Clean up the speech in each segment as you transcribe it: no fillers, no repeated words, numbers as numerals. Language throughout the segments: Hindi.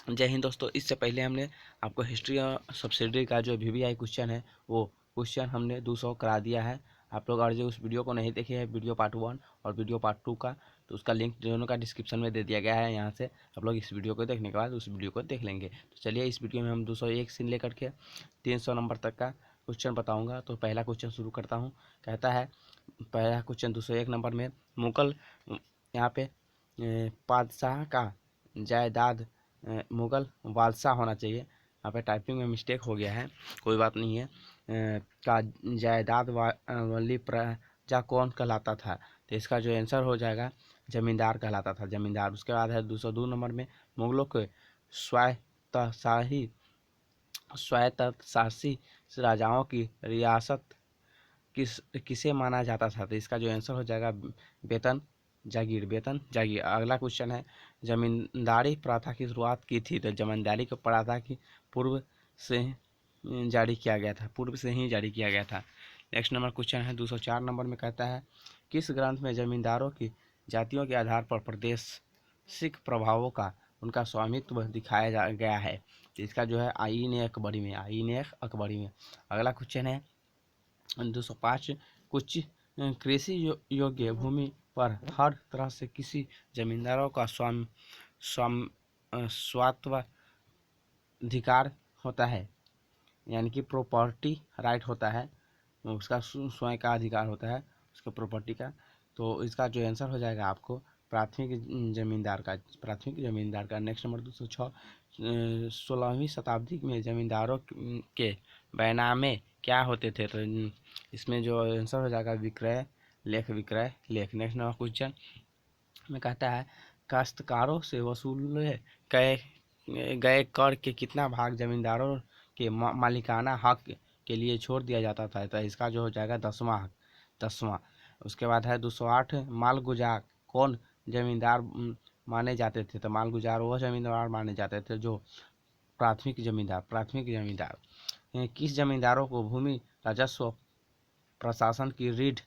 जय हिंद दोस्तों। इससे पहले हमने आपको हिस्ट्री और सब्सिडरी का जो वीवीआई क्वेश्चन है वो क्वेश्चन हमने 200 करा दिया है। आप लोग और जो उस वीडियो को नहीं देखे हैं, वीडियो पार्ट 1 और वीडियो पार्ट 2 का, तो उसका लिंक दोनों का डिस्क्रिप्शन में दे दिया गया है। यहाँ से आप लोग इस वीडियो को देखने के बाद उस वीडियो को देख लेंगे। तो चलिए, इस वीडियो में हम 201 से लेकर के 300 नंबर तक का क्वेश्चन बताऊँगा। तो पहला क्वेश्चन शुरू करता हूँ। कहता है पहला क्वेश्चन 201 नंबर में, मुगल यहाँ पे बादशाह का जायदाद मुगल बादशाह होना चाहिए। यहाँ पे टाइपिंग में मिस्टेक हो गया है, कोई बात नहीं है। का जायदाद वाली प्रजा कौन कहलाता था? तो इसका जो आंसर हो जाएगा जमींदार कहलाता था, जमींदार। उसके बाद है 202 नंबर में, मुगलों के स्वायत्तशाही स्वायत्तशासी राजाओं की रियासत किसे माना जाता था? तो इसका जो आंसर हो जाएगा वेतन जागीर, वेतन जागीर। अगला क्वेश्चन है, जमींदारी प्रथा की शुरुआत की थी? तो जमींदारी को प्रथा की पूर्व से जारी किया गया था, पूर्व से ही जारी किया गया था। नेक्स्ट नंबर क्वेश्चन है 204 नंबर में, कहता है किस ग्रंथ में जमींदारों की जातियों के आधार पर प्रादेशिक प्रभावों का उनका स्वामित्व दिखाया गया है? तो इसका जो है आईन अकबरी में, आईन अकबरी में। अगला क्वेश्चन है 205, कुछ कृषि योग्य भूमि पर हर तरह से किसी जमींदारों का स्वात्वाधिकार होता है, यानी कि प्रॉपर्टी राइट होता है, उसका स्वयं का अधिकार होता है उसके प्रॉपर्टी का। तो इसका जो आंसर हो जाएगा आपको प्राथमिक जमींदार का, प्राथमिक जमींदार का। नेक्स्ट नंबर 206, 16वीं शताब्दी में जमींदारों के बैनामे क्या होते थे? तो इसमें जो आंसर हो जाएगा विक्रय लेख, विक्रय लेख। नेक्स्ट नंबर क्वेश्चन में कहता है काश्तकारों से वसूले गए गए कर के कितना भाग जमींदारों के मालिकाना हक के लिए छोड़ दिया जाता था? तो इसका जो हो जाएगा 10वां हक, 10वां। उसके बाद है 208, मालगुजार कौन जमींदार माने जाते थे? तो मालगुजार वह जमींदार माने जाते थे जो प्राथमिक जमींदार, प्राथमिक जमींदार। किस जमींदारों को भूमि राजस्व प्रशासन की रीढ़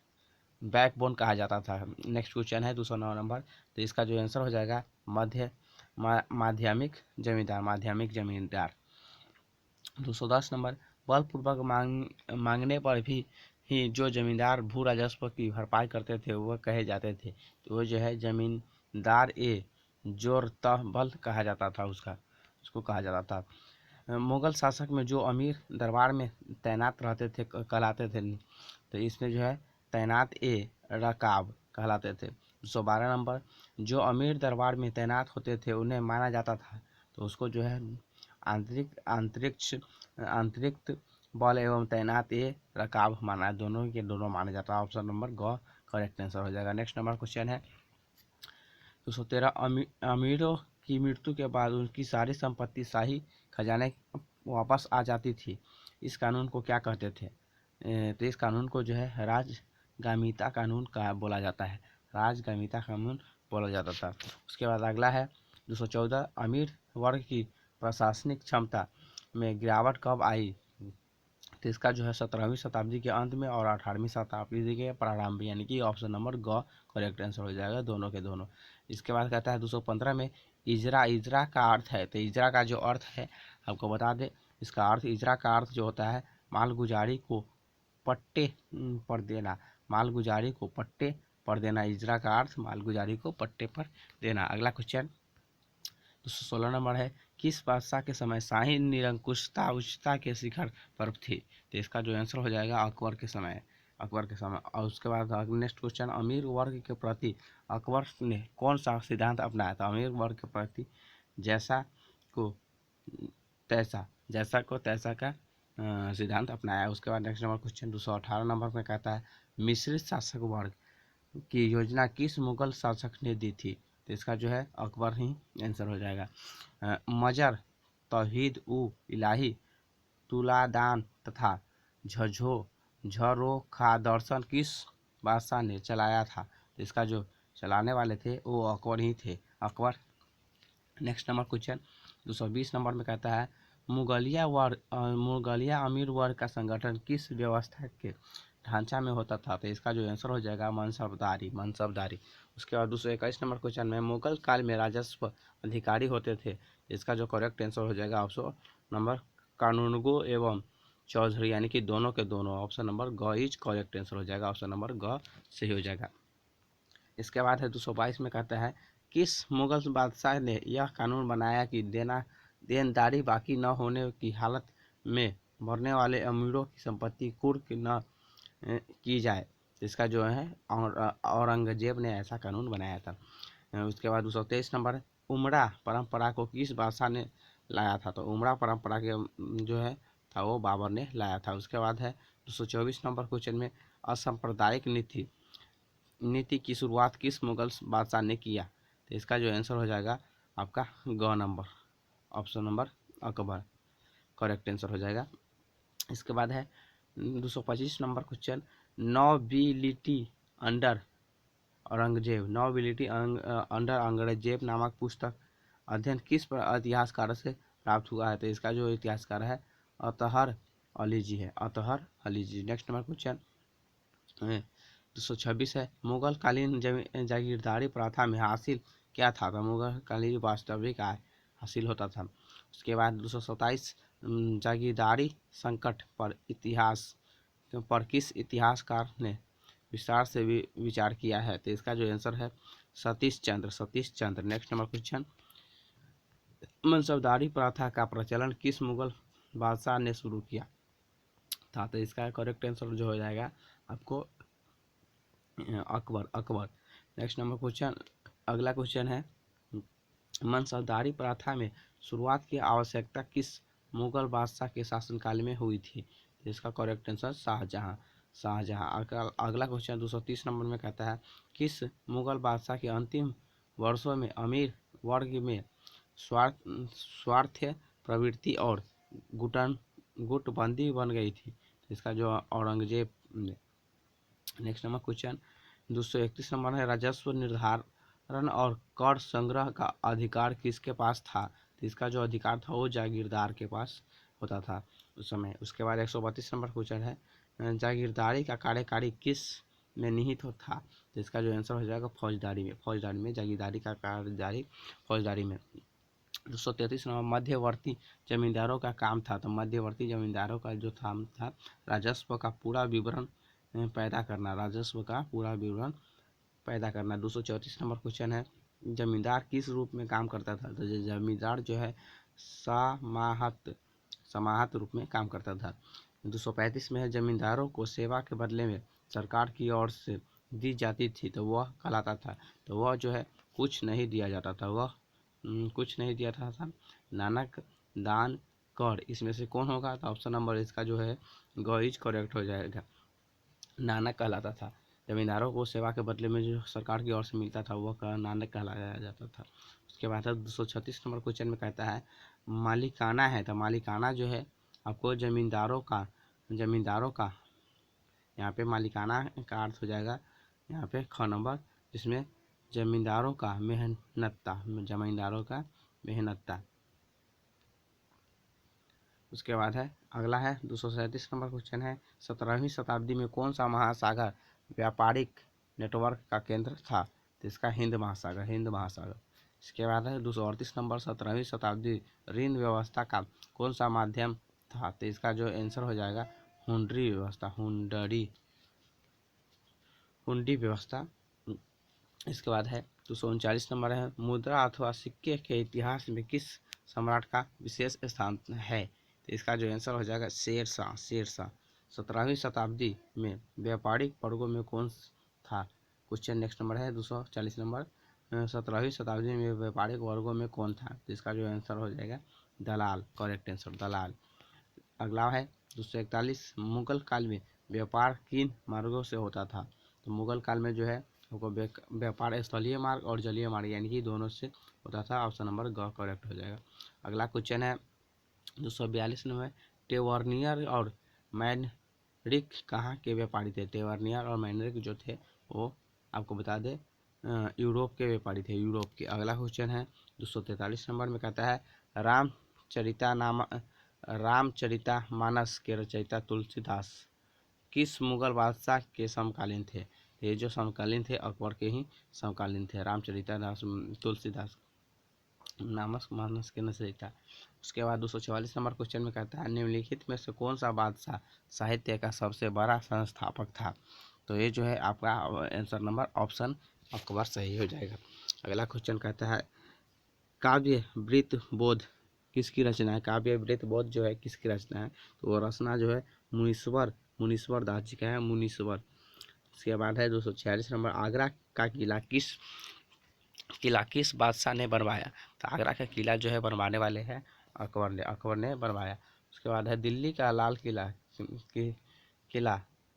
बैकबोन कहा जाता था? नेक्स्ट क्वेश्चन है 209 नंबर। तो इसका जो आंसर हो जाएगा माध्यमिक जमींदार, माध्यमिक जमींदार। 210 नंबर, बलपूर्वक मांगने पर भी ही जो जमींदार भू राजस्व की भरपाई करते थे वह कहे जाते थे? तो वो जो है जमींदार ए जोरतबल कहा जाता था, उसको कहा जाता था। मुगल शासक में जो अमीर दरबार में तैनात रहते थे कहलाते थे? तो इसमें जो है तैनात ए रकाब कहलाते थे। 212 नंबर, जो अमीर दरबार में तैनात होते थे उन्हें माना जाता था? तो उसको जो है आंतरिक बल एवं तैनात ए रकाब माना, दोनों के दोनों माना जाता है। ऑप्शन नंबर ग करेक्ट आंसर हो जाएगा। नेक्स्ट नंबर क्वेश्चन है 213, अमीरों की मृत्यु के बाद उनकी सारी संपत्ति शाही खजाने वापस आ जाती थी, इस कानून को क्या कहते थे? तो इस कानून को जो है राजगामिता कानून का बोला जाता है, राजगामिता कानून बोला जाता था। उसके बाद अगला है 214, अमीर वर्ग की प्रशासनिक क्षमता में गिरावट कब आई? तो इसका जो है 17वीं शताब्दी के अंत में और 18वीं शताब्दी के प्रारंभ, यानी कि ऑप्शन नंबर ग करेक्ट आंसर हो जाएगा, दोनों के दोनों। इसके बाद कहता है 215 में, इजरा, इजरा का अर्थ है? तो इजरा का जो अर्थ है आपको बता दें, इसका अर्थ, इजरा का अर्थ जो होता है मालगुजारी को पट्टे पर देना, मालगुजारी को पट्टे पर देना। इजरा का अर्थ मालगुजारी को पट्टे पर देना। अगला क्वेश्चन 216 नंबर है, किस बादशाह के समय शाही निरंकुशता उच्चता के शिखर पर थी? तो इसका जो आंसर हो जाएगा अकबर के समय, अकबर के समय। और उसके बाद नेक्स्ट क्वेश्चन, अमीर वर्ग के प्रति अकबर ने कौन सा सिद्धांत अपनाया था? अमीर वर्ग के प्रति जैसा को तैसा, जैसा को तैसा का सिद्धांत अपनाया। उसके बाद नेक्स्ट नंबर क्वेश्चन 218 नंबर में कहता है मिश्रित शासक वर्ग की योजना किस मुगल शासक ने दी थी? तो इसका जो है अकबर ही आंसर हो जाएगा। मजर, तौहीद उ इलाही, तुलादान तथा झरोखा दर्शन किस बादशाह ने चलाया था? तो इसका जो चलाने वाले थे वो अकबर ही थे, Akbar. Next number question 220 number में कहता है मुगलिया अमीर वर्ग का संगठन किस व्यवस्था के ढांचा में होता था, तो इसका जो आंसर हो जाएगा मनसबदारी, मनसबदारी। उसके बाद 221 नंबर क्वेश्चन में मुगल काल में राजस्व अधिकारी होते थे, इसका जो करेक्ट आंसर हो जाएगा ऑप्शन नंबर कानूनगो एवं चौधरी, यानी कि दोनों के दोनों, ऑप्शन नंबर ग इज करेक्ट आंसर हो जाएगा, ऑप्शन नंबर ग सही हो जाएगा। इसके बाद है 222 में कहता है किस मुगल बादशाह ने यह कानून बनाया कि देनदारी बाकी न होने की हालत में मरने वाले अमीरों की संपत्ति कुर्क न की जाए। इसका जो है औरंगजेब ने ऐसा कानून बनाया था। उसके बाद 223 नंबर उमरा परंपरा को किस बादशाह ने लाया था, तो उमरा परंपरा के जो है था वो बाबर ने लाया था। उसके बाद है 224 नंबर क्वेश्चन में असांप्रदायिक नीति की शुरुआत किस मुगल बादशाह ने किया, तो इसका जो आंसर हो जाएगा आपका ग number, option number Akbar correct answer हो जाएगा। इसके बाद है 225 number question nobility under Aurangzeb, nobility under Aurangzeb नामक पुस्तक अध्ययन किस इतिहासकार से प्राप्त हुआ है, तो इसका जो इतिहासकार है अतहर अली जी है, अतहर अली जी। नेक्स्ट नंबर क्वेश्चन 226 है मुगल कालीन जागीरदारी प्रथा में हासिल क्या था, तो मुगल कालीन वास्तविक आय हासिल होता था। उसके बाद 227 जागीरदारी संकट पर किस इतिहासकार ने विस्तार से विचार किया है, तो इसका जो आंसर है Satish Chandra, Satish Chandra. Next number question मनसबदारी प्रथा का प्रचलन किस मुगल बादशाह ने शुरू किया था, तो इसका करेक्ट आंसर जो हो जाएगा आपको Akbar, Akbar. Next number question, अगला क्वेश्चन है मनसबदारी प्रथा में शुरुआत की आवश्यकता किस मुगल बादशाह के शासनकाल में हुई थी, तो इसका करेक्ट आंसर शाहजहां, शाहजहां। अगला क्वेश्चन 230 नंबर में कहता है किस मुगल बादशाह के अंतिम वर्षों में अमीर वर्ग में स्वार्थ प्रवृत्ति और गुटबंदी बन गई थी, तो इसका जो औरंगजेब ने। नेक्स्ट नंबर क्वेश्चन 231 नंबर है राजस्व निर्धारण और कर संग्रह का अधिकार किसके पास था, तो इसका जो अधिकार था वो जागीरदार के पास होता था उस समय। उसके बाद 132 नंबर क्वेश्चन है जागीरदारी का कार्यकारी किस में निहित था, तो इसका जो आंसर हो जाएगा फौजदारी में, फौजदारी में जागीरदारी का कार्यदारी फौजदारी में। 233 नंबर मध्यवर्ती जमींदारों का काम था, तो मध्यवर्ती जमींदारों का जो काम था राजस्व का पूरा विवरण पैदा करना, राजस्व का पूरा विवरण पैदा करना। 234 नंबर क्वेश्चन है जमींदार किस रूप में काम करता था, तो जमींदार जो है समाहत रूप में काम करता था। 235 में है जमींदारों को सेवा के बदले में सरकार की ओर से दी जाती थी, तो वह कहलाता था, तो वह जो है कुछ नहीं दिया जाता था, वह कुछ नहीं दिया था नानक दान कर, इसमें से कौन होगा, तो ऑप्शन नंबर इसका जो है ग इज करेक्ट हो जाएगा, नानक कहलाता था। जमींदारों को सेवा के बदले में जो सरकार की ओर से मिलता था वह नानक कहलाया जाता था। उसके बाद 236 नंबर क्वेश्चन में कहता है मालिकाना है, तो मालिकाना जो है आपको जमींदारों का यहाँ पे मालिकाना का अर्थ हो जाएगा यहाँ पे ख नंबर, जिसमें जमींदारों का मेहनता। उसके बाद है अगला है 237 नंबर क्वेश्चन है 17वीं शताब्दी में कौन सा महासागर व्यापारिक नेटवर्क का केंद्र था, तो इसका हिंद महासागर, हिंद महासागर। इसके बाद है 238 नंबर 17वीं शताब्दी ऋण व्यवस्था का कौन सा माध्यम था, तो इसका जो आंसर हो जाएगा हुंडी व्यवस्था, हुंडी व्यवस्था। इसके बाद है 239 नंबर है मुद्रा अथवा सिक्के के इतिहास में किस सम्राट का विशेष स्थान है, तो इसका जो आंसर हो जाएगा शेरशाह, शेरशाह। 17वीं शताब्दी में व्यापारिक वर्गों में कौन था, क्वेश्चन नेक्स्ट नंबर है 240 नंबर 17वीं शताब्दी में व्यापारिक वर्गों में कौन था, तो इसका जो आंसर हो जाएगा दलाल, करेक्ट आंसर दलाल। अगला है 241 मुगल काल में व्यापार किन मार्गों से होता था, तो मुगल काल में जो है हमको व्यापार स्थलीय मार्ग और जलीय मार्ग यानी कि दोनों से होता था, ऑप्शन नंबर ग करेक्ट हो जाएगा। अगला क्वेश्चन है 242 नंबर टेवर्नियर और मैनरिक कहाँ के व्यापारी थे, टेवर्नियर और मैनरिक जो थे वो आपको बता दें यूरोप के व्यापारी थे, यूरोप के। अगला क्वेश्चन है 243 नंबर में कहता है रामचरितमानस के रचयिता तुलसीदास किस मुगल बादशाह के समकालीन थे? ये जो समकालीन थे अकबर के ही समकालीन थे। रामचरितमानस तुलसीदास नामक मानस के रचयिता। उसके बाद 244 नंबर क्वेश्चन में कहता है निम्नलिखित में से कौन सा बादशाह साहित्य का सबसे बड़ा संस्थापक था? तो ये जो है आपका आंसर नंबर ऑप्शन अकबर सही हो जाएगा। अगला क्वेश्चन कहता है काव्य वृत्तबोध किसकी रचना है? काव्य वृत्तबोध जो है किसकी रचना है? तो वो रचना जो है मुनीश्वर दास जी का है, मुनीश्वर। उसके बाद है 246 नंबर आगरा का किला किस बादशाह ने बनवाया? तो आगरा का किला जो है बनवाने वाले हैं अकबर ने बनवाया। उसके बाद है दिल्ली का लाल किला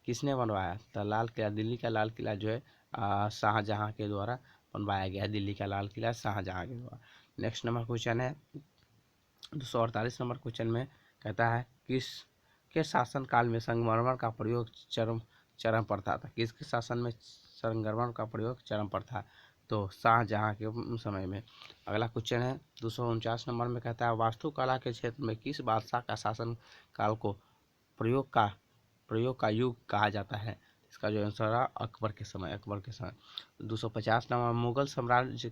किसने बनवाया? तो दिल्ली का लाल किला जो है शाहजहां के द्वारा बनवाया गया है। दिल्ली का लाल किला शाहजहां के द्वारा। नेक्स्ट नंबर क्वेश्चन है 248 नंबर क्वेश्चन में कहता है किस के शासन काल में संगमरमर का प्रयोग चरम पर था? किसके शासन में संगमरमर का प्रयोग चरम पर था? तो शाहजहां के समय में। अगला क्वेश्चन है 249 नंबर में कहता है वास्तुकला के क्षेत्र में किस बादशाह का शासन काल को प्रयोग का युग कहा जाता है? इसका जो आंसर है अकबर के समय। 250 नंबर मुगल साम्राज्य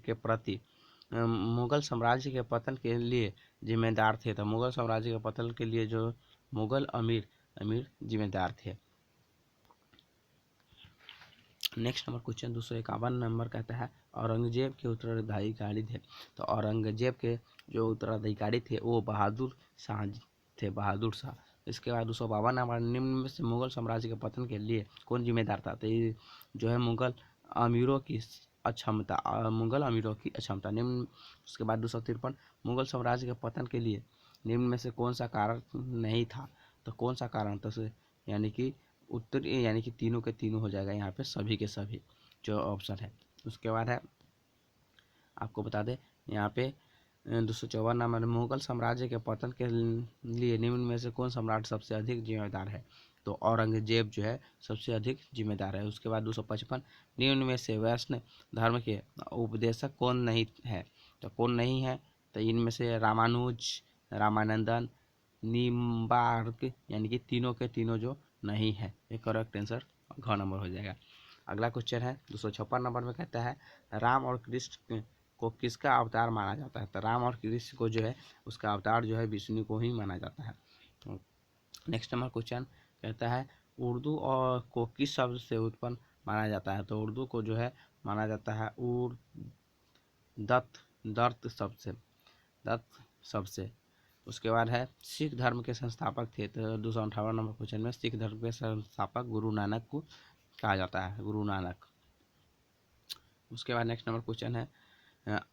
के पतन के लिए जिम्मेदार थे? तो मुगल साम्राज्य के पतन के लिए जो मुगल अमीर जिम्मेदार थे। नेक्स्ट नंबर क्वेश्चन 251 नंबर कहता है औरंगजेब के उत्तराधिकारी थे? तो औरंगजेब के जो उत्तराधिकारी थे वो बहादुर शाह थे, बहादुर शाह। इसके बाद 252 नंबर निम्न में से मुगल साम्राज्य के पतन के लिए कौन जिम्मेदार था? तो ये जो है मुगल अमीरों की अक्षमता निम्न। उसके बाद 253 मुगल साम्राज्य के पतन के लिए निम्न में से कौन सा कारण नहीं था? तो कौन सा कारण? तो यानी कि उत्तर यानी कि तीनों के तीनों हो जाएगा यहाँ पे, सभी के सभी जो ऑप्शन है। उसके बाद है आपको बता दें यहाँ पे 254 नंबर मुगल साम्राज्य के पतन के लिए निम्न में से कौन सम्राट सबसे अधिक जिम्मेदार है? तो औरंगजेब जो है सबसे अधिक जिम्मेदार है। उसके बाद 255 निम्न में से वैष्णव धर्म के उपदेशक कौन नहीं है? तो कौन नहीं है? तो इनमें से रामानंदन निम्बार्क यानी कि तीनों के तीनों जो नहीं है। ये करेक्ट आंसर घ नंबर हो जाएगा। अगला क्वेश्चन है 256 नंबर में कहता है राम और कृष्ण को किसका अवतार माना जाता है? तो राम और कृष्ण को जो है उसका अवतार जो है विष्णु को ही माना जाता है। नेक्स्ट नंबर क्वेश्चन कहता है उर्दू और को किस शब्द से उत्पन्न माना जाता है? तो उर्दू को जो है माना जाता है दत्त शब्द से। उसके बाद है सिख धर्म के संस्थापक थे? तो 258 नंबर क्वेश्चन में सिख धर्म के संस्थापक गुरु नानक को कहा जाता है, गुरु नानक। उसके बाद नेक्स्ट नंबर क्वेश्चन है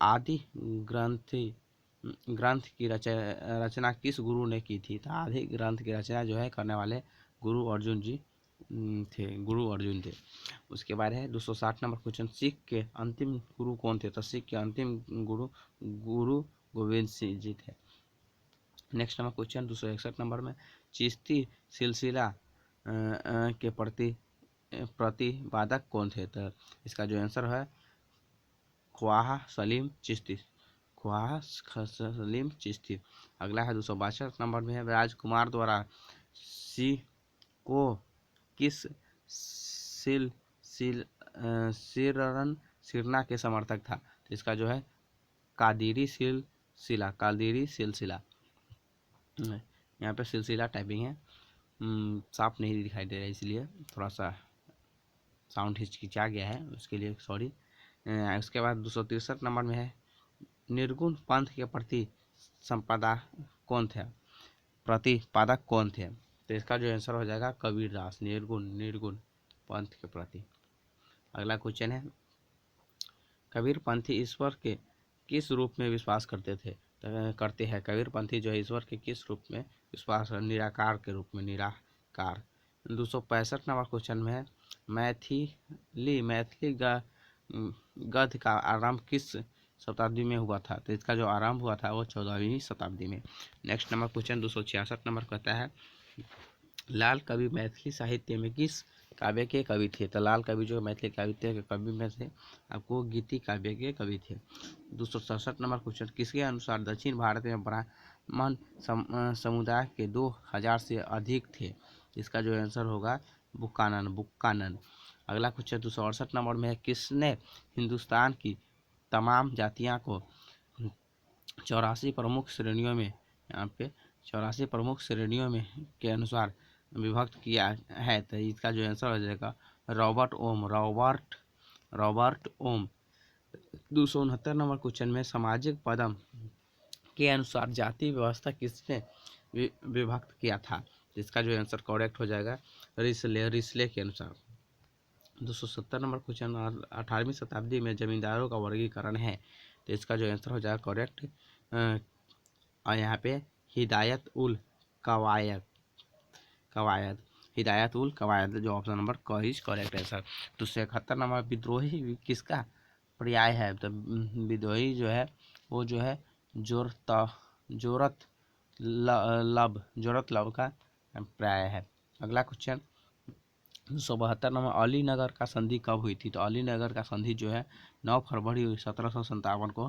आदि ग्रंथ की रचना किस गुरु ने की थी? तो आदि ग्रंथ की रचना जो है करने वाले गुरु अर्जुन थे। उसके बाद है 260 नंबर क्वेश्चन सिख के अंतिम गुरु कौन थे? तो सिख के अंतिम गुरु गोविंद सिंह जी थे। नेक्स्ट नंबर क्वेश्चन 261 नंबर में चिश्ती सिलसिला के प्रतिपादक कौन थे? तो इसका जो आंसर है ख्वाजा सलीम चिश्ती। अगला है 262 नंबर में है राजकुमार द्वारा को किस सिरना के समर्थक था? तो इसका जो है कादिरी सिलसिला। यहाँ पे सिलसिला टाइपिंग है, साफ नहीं दिखाई दे रहा है इसलिए थोड़ा सा साउंड हिचकिचा गया है, उसके लिए सॉरी। उसके बाद 263 नंबर में है निर्गुण पंथ के प्रतिपादक कौन थे? तो इसका जो आंसर हो जाएगा कबीरदास, निर्गुण पंथ के प्रति। अगला क्वेश्चन है कबीरपंथी ईश्वर के किस रूप में विश्वास करते हैं? कबीरपंथी जो है ईश्वर के किस रूप में विश्वास? निराकार के रूप में, निराकार। 265 नंबर क्वेश्चन में है मैथिली गद्य का आरंभ किस शताब्दी में हुआ था? तो इसका जो आरंभ हुआ था वो 14वीं शताब्दी में। नेक्स्ट नंबर क्वेश्चन 266 नंबर कहता है लाल कवि मैथिली साहित्य में किस काव्य के कवि थे? तो लाल कवि जो मैथिली काव्य के कवि में से आपको गीति काव्य के कवि थे। 267 नंबर क्वेश्चन किसके अनुसार दक्षिण भारत में ब्राह्मण समुदाय के 2000 से अधिक थे? इसका जो आंसर होगा बुकानन बुकानन। अगला क्वेश्चन 268 नंबर में है, किसने हिंदुस्तान की तमाम जातियों को 84 प्रमुख श्रेणियों में, यहाँ पे 84 प्रमुख श्रेणियों में के अनुसार विभक्त किया है? तो इसका जो आंसर हो जाएगा रॉबर्ट ओम। 269 नंबर क्वेश्चन में, सामाजिक पदम के अनुसार जाति व्यवस्था किसने विभक्त किया था? इसका जो आंसर करेक्ट हो जाएगा रिसले के अनुसार। 270 नंबर क्वेश्चन, 18वीं शताब्दी में जमींदारों का वर्गीकरण है? तो इसका जो आंसर हो जाएगा करेक्ट यहाँ पे हिदायत उल कवायद जो ऑप्शन नंबर क इज करेक्ट आंसर। 271 नंबर, विद्रोही किसका पर्याय है? तो विद्रोही जो है वो जो है जोरत लब का पर्याय है। अगला क्वेश्चन 272 नंबर, अली नगर का संधि कब हुई थी? तो अली नगर का संधि जो है 9 फरवरी 1757 को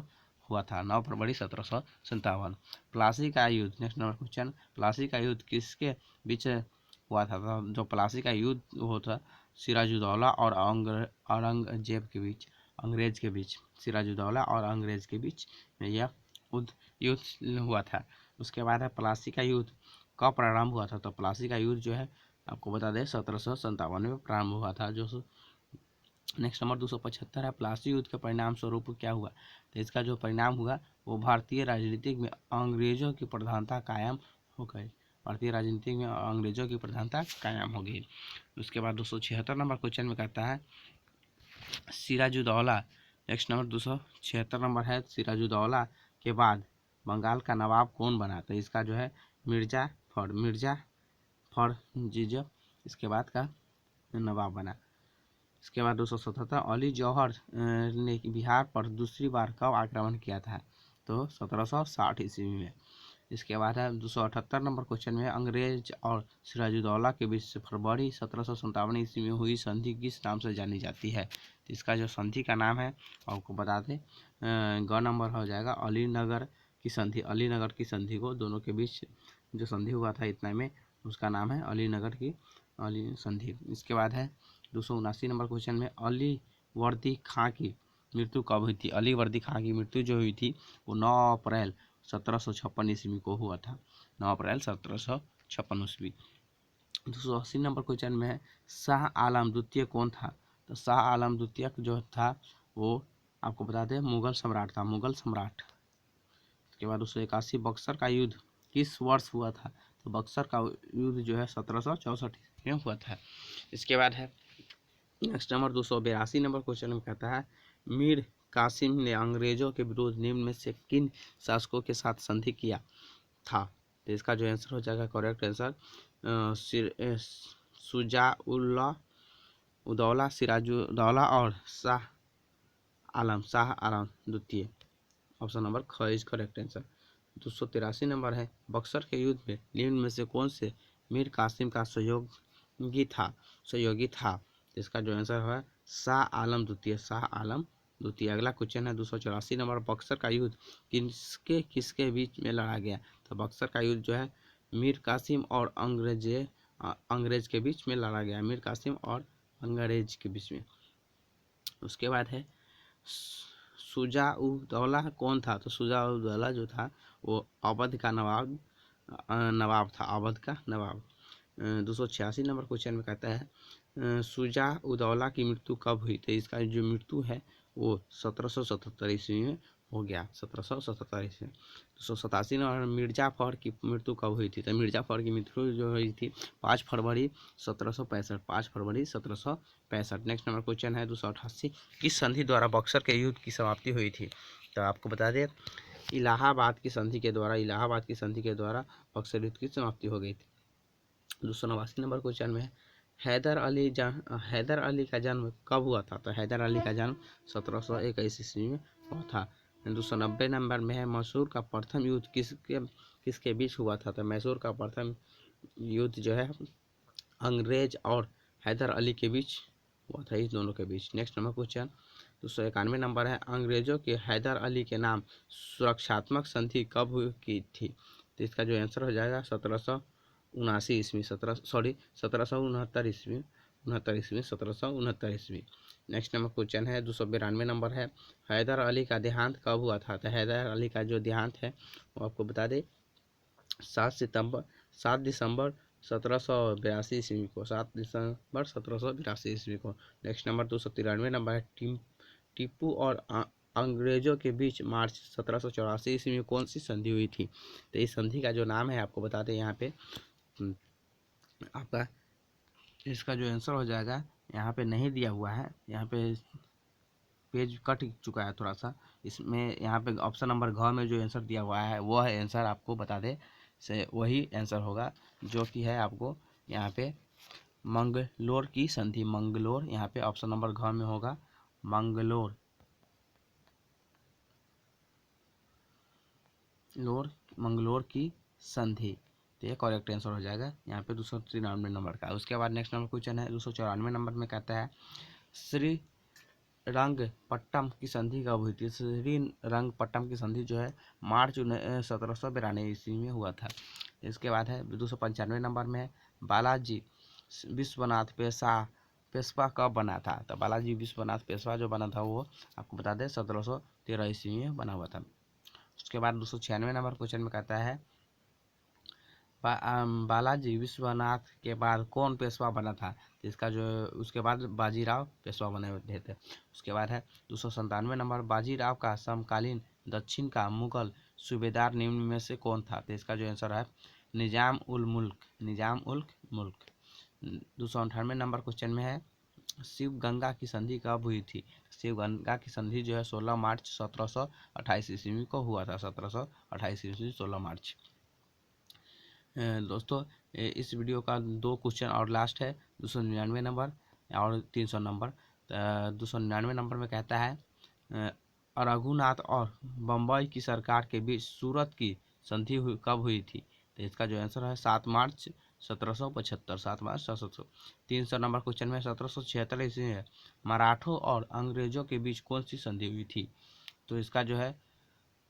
हुआ था, 9 फरवरी 1757। प्लासी का युद्ध, नेक्स्ट नंबर क्वेश्चन, प्लासी का युद्ध किसके बीच हुआ था? जो प्लासी का युद्ध वो था सिराजुद्दौला और औरंगजेब के बीच, अंग्रेज के बीच, सिराजुद्दौला और अंग्रेज के बीच में यह युद्ध हुआ था। उसके बाद है प्लासी का युद्ध कब प्रारंभ हुआ था? तो प्लासी का युद्ध जो है आपको बता दें 1757 में प्रारंभ हुआ था। जो नेक्स्ट नंबर 275 है, प्लासी युद्ध के परिणाम स्वरूप क्या हुआ? तो इसका जो परिणाम हुआ वो भारतीय राजनीति में अंग्रेजों की प्रधानता कायम हो गई, भारतीय राजनीति में अंग्रेजों की प्रधानता कायम हो गई। उसके बाद 276 नंबर क्वेश्चन में कहता है सिराजुद्दौला, नेक्स्ट नंबर 276 नंबर है, सिराजुद्दौला के बाद बंगाल का नवाब कौन बना? तो इसका जो है मिर्जा फखरुद्दीन इसके बाद का नवाब बना। इसके बाद 277, अली जौहर ने बिहार पर दूसरी बार कब आक्रमण किया था? तो 1760 ईस्वी में। इसके बाद है 278 नंबर क्वेश्चन में, अंग्रेज और सिराजुद्दौला के बीच फरवरी 1757 ईस्वी में हुई संधि किस नाम से जानी जाती है? तो इसका जो संधि का नाम है आपको बता दें ग नंबर हो जाएगा अलीनगर की संधि। अलीनगर की संधि को दोनों के बीच जो संधि हुआ था इतना में, उसका नाम है अलीनगर की संधि। इसके बाद है 279 नंबर क्वेश्चन में, अली वर्दी खां की मृत्यु कब हुई थी? अली वर्दी खां की मृत्यु जो हुई थी वो 9 अप्रैल 1756 ईस्वी को हुआ था, 9 अप्रैल 1756 ईस्वी। 280 नंबर क्वेश्चन में है, शाह आलम द्वितीय कौन था? तो शाह आलम द्वितीय जो था वो आपको बता दें मुगल सम्राट था, मुगल सम्राट। उसके बाद 281, बक्सर का युद्ध किस वर्ष हुआ था? तो बक्सर का युद्ध जो है 1764 में हुआ था। इसके बाद है नेक्स्ट नंबर 282 नंबर क्वेश्चन में कहता है, मीर कासिम ने अंग्रेजों के विरुद्ध निम्न में से किन शासकों के साथ संधि किया था? तो इसका जो आंसर हो जाएगा करेक्ट आंसर शुजा-उद-दौला, सिराजुद्दौला और शाह आलम द्वितीय। ऑप्शन नंबर ख इज करेक्ट आंसर। 283 नंबर है, बक्सर के युद्ध में निम्न में से कौन से मीर कासिम का सहयोगी था? इसका जो आंसर है शाह आलम द्वितीय। अगला क्वेश्चन है 284 नंबर, बक्सर का युद्ध किसके बीच में लड़ा गया? तो बक्सर का युद्ध जो है मीर कासिम और अंग्रेज के बीच में लड़ा गया, मीर कासिम और अंग्रेज के बीच में। उसके बाद है शुजा-उद-दौला कौन था? तो शुजा-उद-दौला जो था वो अवध का नवाब था, अवध का नवाब। 286 नंबर क्वेश्चन में कहता है शुजा-उद-दौला की मृत्यु कब हुई? तो इसका जो मृत्यु है वो 1777 ईस्वी में हो गया, 1777 ईस्वी। 287 नंबर, मिर्जाफर की मृत्यु कब हुई थी? तो मिर्जाफर की मृत्यु जो हुई थी 5 फरवरी 1765, 5 फरवरी 1765। नेक्स्ट नंबर क्वेश्चन है 288, किस संधि द्वारा बक्सर के युद्ध की समाप्ति हुई थी? तो आपको बता दें इलाहाबाद की संधि के द्वारा बक्सर युद्ध की समाप्ति हो गई थी। 289 नंबर क्वेश्चन में हैदर अली का जन्म कब हुआ था? तो हैदर अली का जन्म 1721 ईस्वी में हुआ था। 290 नंबर में है, मैसूर का प्रथम युद्ध किसके बीच हुआ था? तो मैसूर का प्रथम युद्ध जो है अंग्रेज और हैदर अली के बीच हुआ था, इस दोनों के बीच। नेक्स्ट नंबर क्वेश्चन 291 नंबर है, अंग्रेजों के हैदर अली के नाम सुरक्षात्मक संधि कब की थी? तो इसका जो आंसर हो जाएगा उनासी ईस्वी 1769 ईस्वी 1769 ईस्वी। नेक्स्ट नंबर क्वेश्चन है 292 नंबर है, हैदर अली का देहांत कब हुआ था? तो हैदर अली का जो देहांत है वो आपको बता दे 7 दिसंबर 1782 ईस्वी को, 7 दिसंबर 1782 ईस्वी को। नेक्स्ट नंबर 293 नंबर है, टीपू और अंग्रेजों के बीच मार्च 1784 ईस्वी में कौन सी संधि हुई थी? तो इस संधि का जो नाम है आपको बताते हैं यहाँ पे आपका इसका जो आंसर हो जाएगा, यहाँ पे नहीं दिया हुआ है, यहाँ पे पेज कट चुका है थोड़ा सा, इसमें यहाँ पे ऑप्शन नंबर घ में जो आंसर दिया हुआ है वो है आंसर, आपको बता दे से वही आंसर होगा जो कि है आपको यहाँ पे मंगलोर की संधि। मंगलोर यहाँ पे ऑप्शन नंबर घ में होगा, मंगलोर मंगलोर की संधि। तो ये करेक्ट आंसर हो जाएगा यहाँ पे 293 नंबर का। उसके बाद नेक्स्ट नंबर क्वेश्चन है 294 नंबर में, कहता है श्री रंगपट्टम की संधि कब हुई थी? श्री रंगपट्टम की संधि जो है मार्च 1792 ईस्वी में हुआ था। इसके बाद है 295 नंबर में है, बालाजी विश्वनाथ पेशवा कब बना था? तो बालाजी विश्वनाथ पेशवा जो बना था वो आपको बता दें 1713 ईस्वी में बना हुआ था। उसके बाद 296 नंबर क्वेश्चन में कहता है बालाजी विश्वनाथ के बाद कौन पेशवा बना था? इसका जो उसके बाद बाजीराव पेशवा बने हुए थे। उसके बाद है 297 नंबर, बाजीराव का समकालीन दक्षिण का मुगल सूबेदार निम्न में से कौन था? तो इसका जो आंसर है निजाम उल मुल्क। 298 नंबर क्वेश्चन में है शिव गंगा की संधि कब हुई थी? शिव गंगा की संधि जो है 16 मार्च 1728 ईस्वी को हुआ था, 1728 ईस्वी 16 मार्च। दोस्तों इस वीडियो का 2 क्वेश्चन और लास्ट है 299 नंबर और 300 नंबर। 299 नंबर में कहता है रघुनाथ और बम्बई की सरकार के बीच सूरत की संधि कब हुई थी? तो इसका जो आंसर है 7 मार्च 1775, 7 मार्च 1700। 300 नंबर क्वेश्चन में 1776 ईस्वी में मराठों और अंग्रेजों के बीच कौन सी संधि हुई थी? तो इसका जो है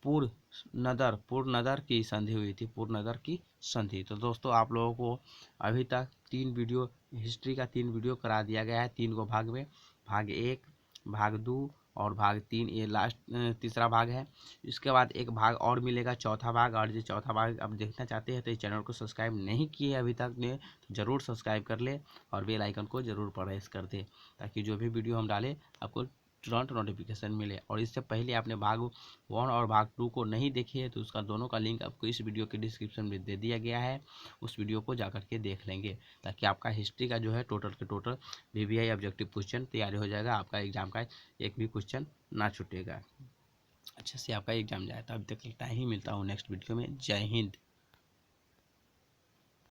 पूर्णनगर की संधि हुई थी, पूर्णनगर की संधि। तो दोस्तों आप लोगों को अभी तक 3 वीडियो हिस्ट्री का 3 वीडियो करा दिया गया है 3 को भाग में, भाग 1, भाग 2 और भाग 3, ये लास्ट तीसरा भाग है। इसके बाद एक भाग और मिलेगा, चौथा भाग, और जो चौथा भाग आप देखना चाहते हैं तो इस चैनल को सब्सक्राइब नहीं किए अभी तक ने तो ज़रूर सब्सक्राइब कर ले और बेल आइकन को ज़रूर प्रेस कर दे, ताकि जो भी वीडियो हम डालें आपको तुरंत नोटिफिकेशन मिले। और इससे पहले आपने भाग 1 और भाग 2 को नहीं देखे है तो उसका दोनों का लिंक आपको इस वीडियो के डिस्क्रिप्शन में दे दिया गया है, उस वीडियो को जाकर के देख लेंगे, ताकि आपका हिस्ट्री का जो है टोटल के टोटल VVI ऑब्जेक्टिव क्वेश्चन तैयारी हो जाएगा, आपका एग्जाम का एक भी क्वेश्चन ना छूटेगा, अच्छे से आपका एग्जाम जाए। तो अभी तक टाइम ही मिलता हूँ नेक्स्ट वीडियो में। जय हिंद।